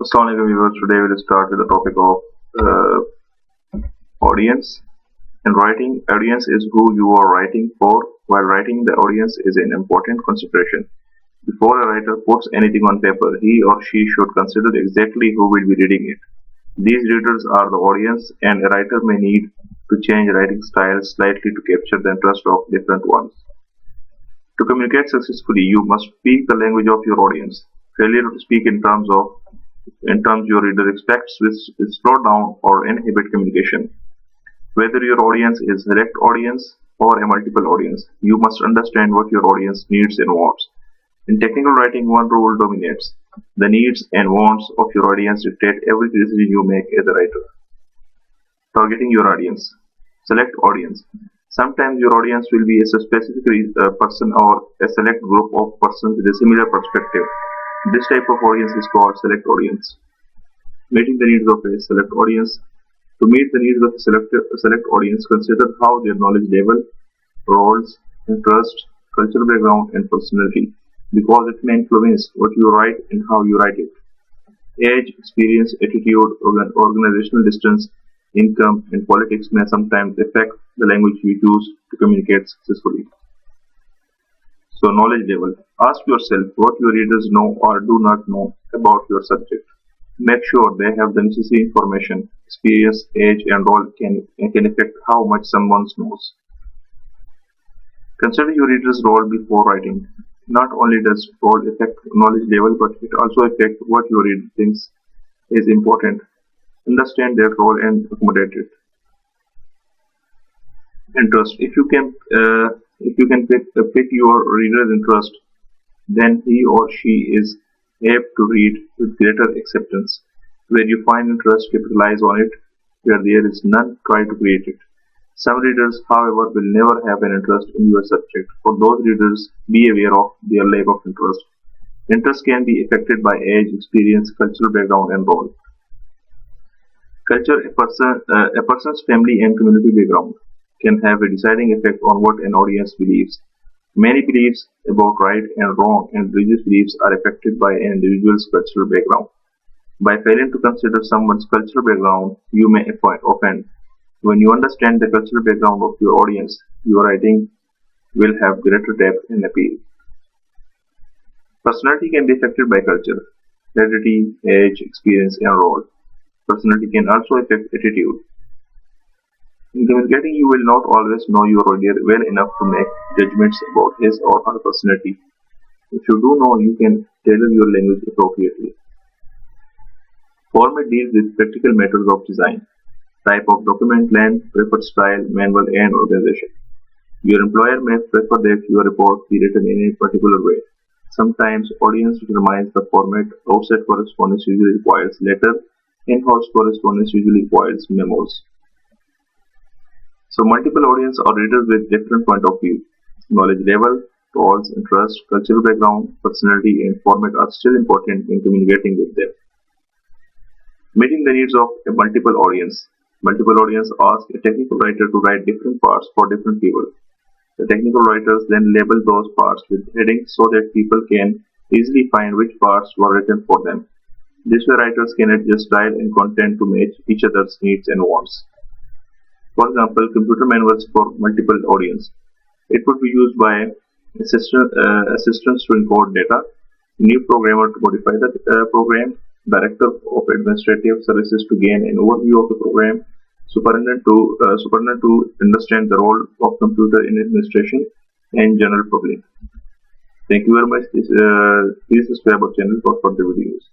Assalamualaikum viewers, today we'll start with the topic of audience. In writing, audience is who you are writing for. While writing, the audience is an important consideration. Before a writer puts anything on paper, he or she should consider exactly who will be reading it. These readers are the audience, and a writer may need to change writing style slightly to capture the interest of different ones. To communicate successfully, you must speak the language of your audience. Failure to speak in terms your reader expects will slow down or inhibit communication. Whether your audience is a select audience or a multiple audience, you must understand what your audience needs and wants. In technical writing, one rule dominates. The needs and wants of your audience dictate every decision you make as a writer. Targeting your audience. Select audience. Sometimes your audience will be a specific person or a select group of persons with a similar perspective. This type of audience is called select audience. Meeting the needs of a select audience. To meet the needs of a select audience, consider how their knowledge level, roles, interests, cultural background, and personality, because it may influence what you write and how you write it. Age, experience, attitude, organizational distance, income, and politics may sometimes affect the language you choose to communicate successfully. So, knowledge level. Ask yourself what your readers know or do not know about your subject. Make sure they have the necessary information. Experience, age, and role can affect how much someone knows. Consider your reader's role before writing. Not only does role affect knowledge level, but it also affects what your reader thinks is important. Understand their role and accommodate it. Interest. If you can pick your reader's interest, then he or she is apt to read with greater acceptance. Where you find interest, capitalize on it. Where there is none, try to create it. Some readers, however, will never have an interest in your subject. For those readers, be aware of their lack of interest. Interest can be affected by age, experience, cultural background, and role. Culture. A person's family and community background can have a deciding effect on what an audience believes. Many beliefs about right and wrong and religious beliefs are affected by an individual's cultural background. By failing to consider someone's cultural background, you may offend. When you understand the cultural background of your audience, your writing will have greater depth and appeal. Personality can be affected by culture, heredity, age, experience, and role. Personality can also affect attitude. In communicating, you will not always know your audience well enough to make judgments about his or her personality. If you do know, you can tailor your language appropriately. Format deals with practical matters of design. Type of document, length, preferred style, manual, and organization. Your employer may prefer that your report be written in a particular way. Sometimes audience determines the format. Outside correspondence usually requires letter. In-house correspondence usually requires memos. So multiple audience or readers with different point of view. Knowledge level, roles, interest, cultural background, personality, and format are still important in communicating with them. Meeting the needs of a multiple audience. Multiple audience ask a technical writer to write different parts for different people. The technical writers then label those parts with headings so that people can easily find which parts were written for them. This way writers can adjust style and content to match each other's needs and wants. For example, computer manuals for multiple audience. It would be used by assistants to encode data, new programmer to modify the program, director of administrative services to gain an overview of the program, superintendent to understand the role of computer in administration, and general public. Thank you very much. Please subscribe our channel for further videos.